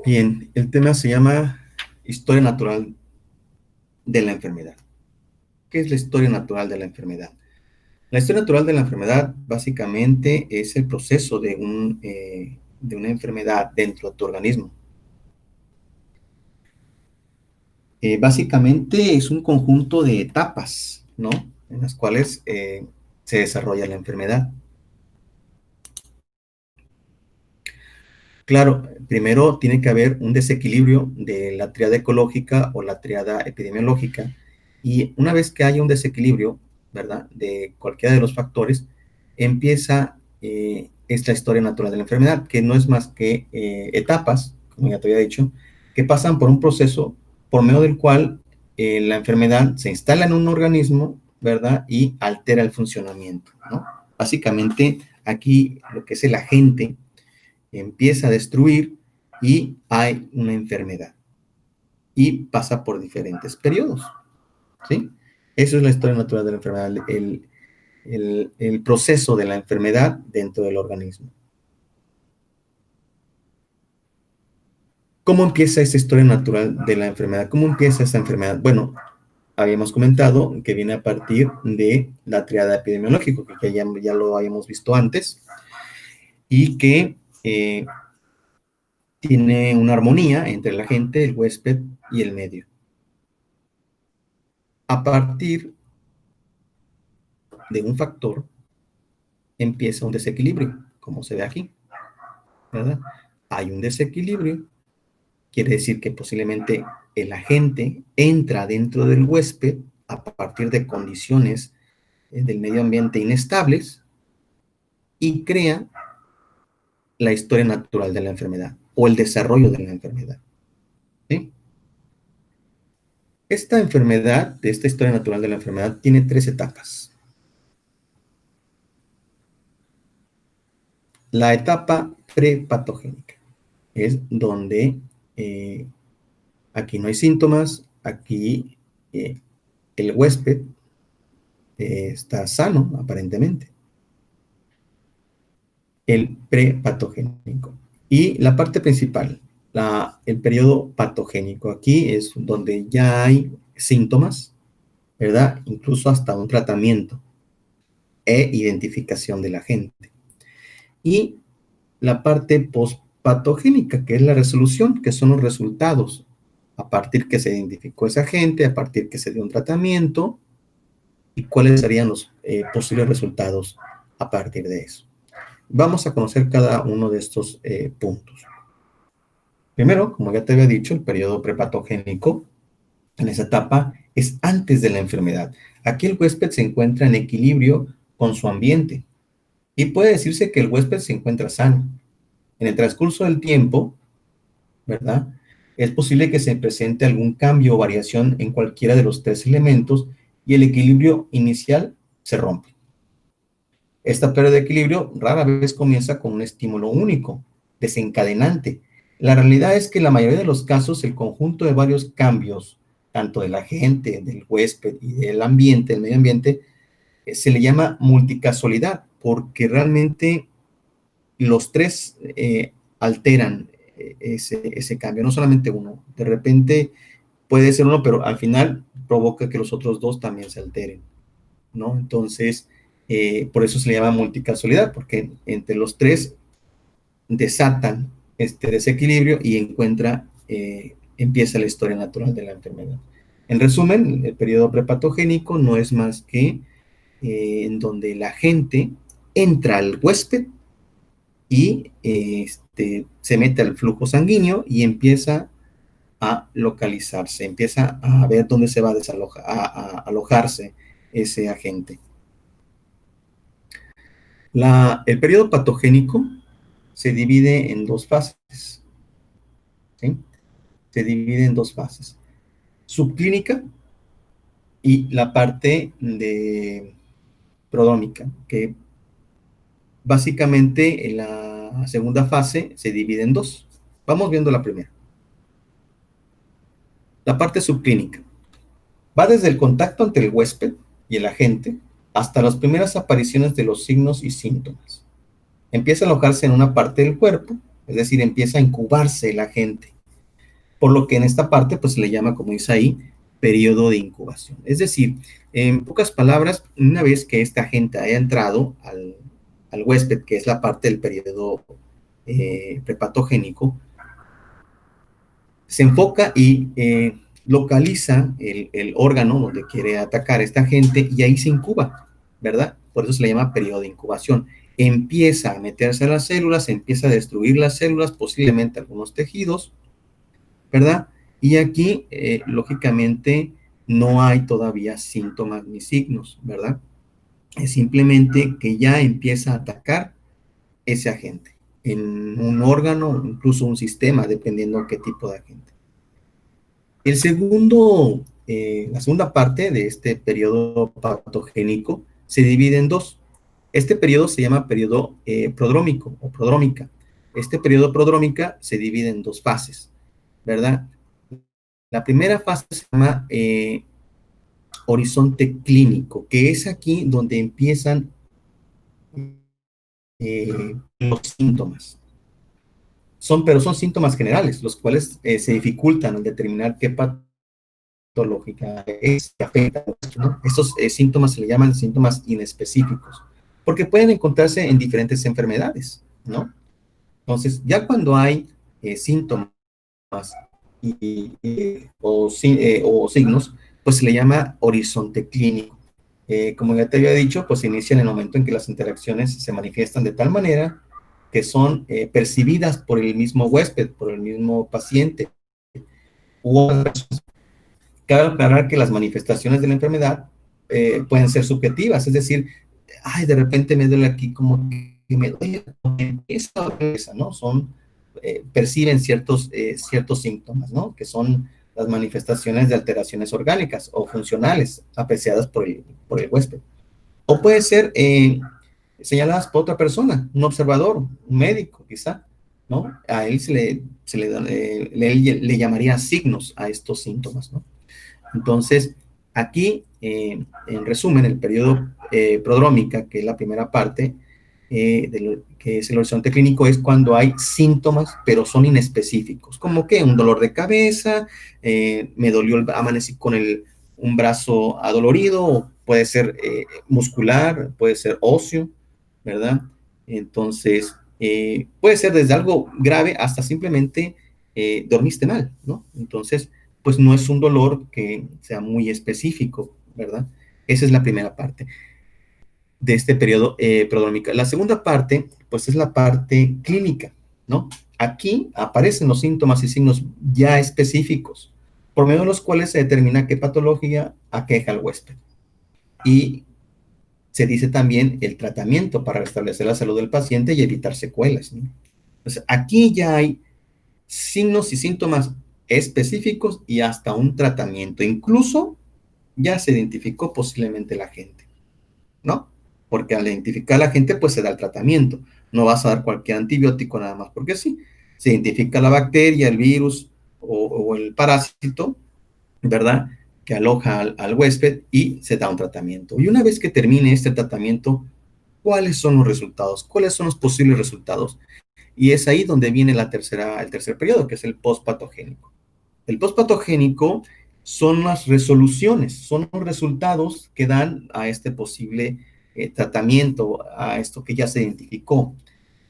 Bien, el tema se llama historia natural de la enfermedad. ¿Qué es la historia natural de la enfermedad? La historia natural de la enfermedad básicamente es el proceso de una enfermedad dentro de tu organismo. Básicamente es un conjunto de etapas, ¿no? En las cuales se desarrolla la enfermedad. Claro, primero tiene que haber un desequilibrio de la tríada ecológica o la tríada epidemiológica, y una vez que haya un desequilibrio, ¿verdad?, de cualquiera de los factores, empieza esta historia natural de la enfermedad, que no es más que etapas, como ya te había dicho, que pasan por un proceso por medio del cual la enfermedad se instala en un organismo, ¿verdad?, y altera el funcionamiento, ¿no? Básicamente, aquí lo que es el agente empieza a destruir y hay una enfermedad. Y pasa por diferentes periodos, ¿sí? Eso es la historia natural de la enfermedad, el proceso de la enfermedad dentro del organismo. ¿Cómo empieza esa historia natural de la enfermedad? ¿Cómo empieza esta enfermedad? Bueno, habíamos comentado que viene a partir de la triada epidemiológica, que ya lo habíamos visto antes, y que tiene una armonía entre el agente, el huésped y el medio. A partir de un factor empieza un desequilibrio, como se ve aquí, ¿verdad? Hay un desequilibrio, quiere decir que posiblemente el agente entra dentro del huésped a partir de condiciones del medio ambiente inestables y crea la historia natural de la enfermedad o el desarrollo de la enfermedad, ¿sí? Esta enfermedad, esta historia natural de la enfermedad, tiene tres etapas. La etapa prepatogénica es donde aquí no hay síntomas, aquí el huésped está sano, aparentemente. El prepatogénico. Y la parte principal, el periodo patogénico. Aquí es donde ya hay síntomas, ¿verdad? Incluso hasta un tratamiento e identificación del agente. Y la parte postpatogénica, que es la resolución, que son los resultados, a partir que se identificó ese agente, a partir que se dio un tratamiento, y cuáles serían los posibles resultados a partir de eso. Vamos a conocer cada uno de estos puntos. Primero, como ya te había dicho, el periodo prepatogénico, en esa etapa, es antes de la enfermedad. Aquí el huésped se encuentra en equilibrio con su ambiente y puede decirse que el huésped se encuentra sano. En el transcurso del tiempo, ¿verdad?, es posible que se presente algún cambio o variación en cualquiera de los tres elementos y el equilibrio inicial se rompe. Esta pérdida de equilibrio rara vez comienza con un estímulo único, desencadenante. La realidad es que en la mayoría de los casos el conjunto de varios cambios, tanto de la gente, del huésped y del ambiente, del medio ambiente, se le llama multicasualidad, porque realmente los tres alteran ese cambio, no solamente uno. De repente puede ser uno, pero al final provoca que los otros dos también se alteren, ¿no? Entonces, por eso se le llama multicasualidad, porque entre los tres desatan este desequilibrio y empieza la historia natural de la enfermedad. En resumen, el periodo prepatogénico no es más que en donde la gente entra al huésped y se mete al flujo sanguíneo y empieza a localizarse, empieza a ver dónde se va a alojarse ese agente. El periodo patogénico se divide en dos fases, ¿sí? Se divide en dos fases. Subclínica y la parte de prodrómica, que básicamente en la segunda fase se divide en dos. Vamos viendo la primera. La parte subclínica va desde el contacto entre el huésped y el agente hasta las primeras apariciones de los signos y síntomas. Empieza a alojarse en una parte del cuerpo, es decir, empieza a incubarse el agente, por lo que en esta parte pues se le llama, como dice ahí, periodo de incubación. Es decir, en pocas palabras, una vez que esta gente haya entrado al huésped, que es la parte del periodo prepatogénico, se enfoca y localiza el órgano donde quiere atacar a esta gente y ahí se incuba, ¿verdad? Por eso se le llama periodo de incubación. Empieza a meterse a las células, empieza a destruir las células, posiblemente algunos tejidos, ¿verdad? Y aquí, lógicamente, no hay todavía síntomas ni signos, ¿verdad? Es simplemente que ya empieza a atacar ese agente en un órgano, incluso un sistema, dependiendo de qué tipo de agente. La segunda parte de este periodo patogénico se divide en dos. Este periodo se llama periodo prodrómico o prodrómica. Este periodo prodrómica se divide en dos fases, ¿verdad? La primera fase se llama horizonte clínico, que es aquí donde empiezan los síntomas. Pero son síntomas generales, los cuales se dificultan al determinar qué patológica es que afecta, ¿no? Estos síntomas se le llaman síntomas inespecíficos, porque pueden encontrarse en diferentes enfermedades, ¿no? Entonces, ya cuando hay síntomas o signos, pues se le llama horizonte clínico. Como ya te había dicho, pues se inicia en el momento en que las interacciones se manifiestan de tal manera que son percibidas por el mismo huésped, por el mismo paciente u otras personas. Cabe aclarar que las manifestaciones de la enfermedad pueden ser subjetivas, es decir, ay, de repente me duele aquí como que me duele esa cabeza, ¿no? Perciben ciertos síntomas, ¿no? Que son las manifestaciones de alteraciones orgánicas o funcionales apreciadas por el huésped. O puede ser señaladas por otra persona, un observador, un médico quizá, ¿no? A él le llamaría signos a estos síntomas, ¿no? Entonces, aquí, en resumen, el periodo prodrómica, que es la primera parte, que es el horizonte clínico, es cuando hay síntomas, pero son inespecíficos, como que un dolor de cabeza, me dolió, amanecí con un brazo adolorido, puede ser muscular, puede ser óseo, ¿verdad? Entonces, puede ser desde algo grave hasta simplemente dormiste mal, ¿no? Entonces, pues no es un dolor que sea muy específico, ¿verdad? Esa es la primera parte de este periodo prodrómico. La segunda parte, pues es la parte clínica, ¿no? Aquí aparecen los síntomas y signos ya específicos, por medio de los cuales se determina qué patología aqueja al huésped. Y se dice también el tratamiento para restablecer la salud del paciente y evitar secuelas, ¿no? Entonces, aquí ya hay signos y síntomas específicos y hasta un tratamiento. Incluso ya se identificó posiblemente la gente, ¿no? Porque al identificar a la gente, pues se da el tratamiento. No vas a dar cualquier antibiótico nada más, porque sí. Se identifica la bacteria, el virus o el parásito, ¿verdad? Que aloja al huésped y se da un tratamiento. Y una vez que termine este tratamiento, ¿cuáles son los resultados? ¿Cuáles son los posibles resultados? Y es ahí donde viene el tercer periodo, que es el postpatogénico. El postpatogénico son las resoluciones, son los resultados que dan a este posible tratamiento, a esto que ya se identificó,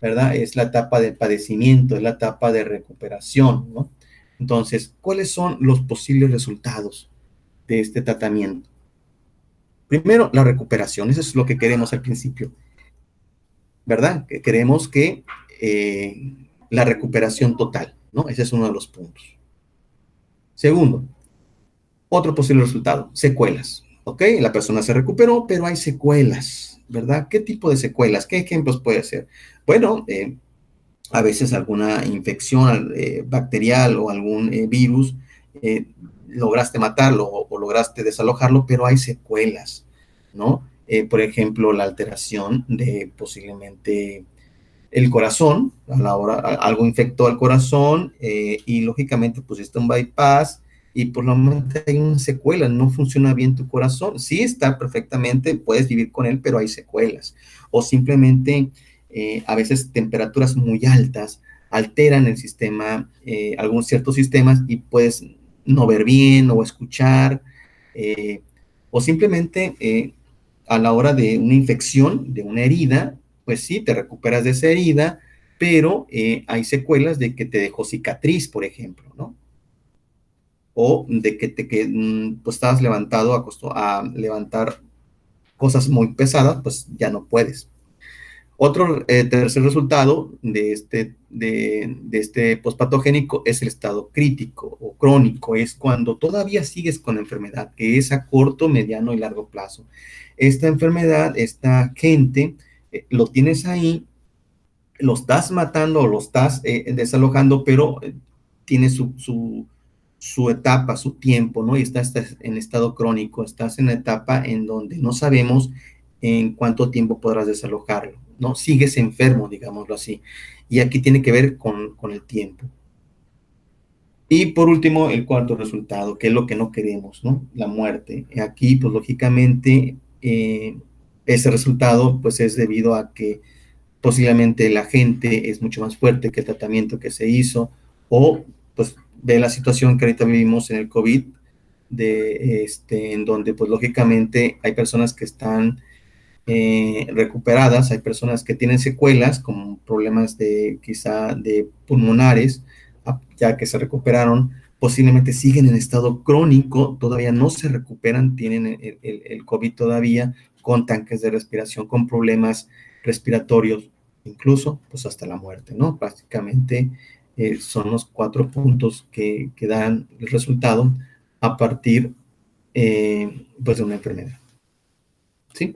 ¿verdad? Es la etapa del padecimiento, es la etapa de recuperación, ¿no? Entonces, ¿cuáles son los posibles resultados de este tratamiento? Primero, la recuperación, eso es lo que queremos al principio, ¿verdad? Que queremos que la recuperación total, ¿no? Ese es uno de los puntos. Segundo, otro posible resultado, secuelas. ¿Ok? La persona se recuperó, pero hay secuelas, ¿verdad? ¿Qué tipo de secuelas? ¿Qué ejemplos puede ser? Bueno, a veces alguna infección bacterial o algún virus, lograste matarlo o lograste desalojarlo, pero hay secuelas, ¿no? Por ejemplo, la alteración de posiblemente el corazón, a la hora, algo infectó al corazón y lógicamente pusiste un bypass y por lo menos hay una secuela, no funciona bien tu corazón. Sí está perfectamente, puedes vivir con él, pero hay secuelas. O simplemente a veces temperaturas muy altas alteran el sistema, algunos ciertos sistemas y puedes no ver bien o escuchar, eh, o simplemente a la hora de una infección, de una herida, pues sí, te recuperas de esa herida, pero hay secuelas de que te dejó cicatriz, por ejemplo, ¿no? O de que pues estabas levantado a levantar cosas muy pesadas, pues ya no puedes. Otro tercer resultado de este pospatogénico es el estado crítico o crónico, es cuando todavía sigues con la enfermedad, que es a corto, mediano y largo plazo. Esta enfermedad, esta gente, lo tienes ahí, lo estás matando o lo estás desalojando, pero tiene su etapa, su tiempo, ¿no? Y estás en estado crónico, estás en la etapa en donde no sabemos en cuánto tiempo podrás desalojarlo, ¿no? Sigues enfermo, digámoslo así. Y aquí tiene que ver con el tiempo. Y por último, el cuarto resultado, que es lo que no queremos, ¿no? La muerte. Aquí, pues lógicamente, ese resultado, pues es debido a que posiblemente la gente es mucho más fuerte que el tratamiento que se hizo, o pues ve la situación que ahorita vivimos en el COVID, en donde pues lógicamente hay personas que están recuperadas, hay personas que tienen secuelas como problemas de quizá de pulmonares, ya que se recuperaron, posiblemente siguen en estado crónico, todavía no se recuperan, tienen el COVID todavía, con tanques de respiración, con problemas respiratorios, incluso pues hasta la muerte, ¿no? Prácticamente son los 4 puntos que dan el resultado a partir pues de una enfermedad. ¿Sí?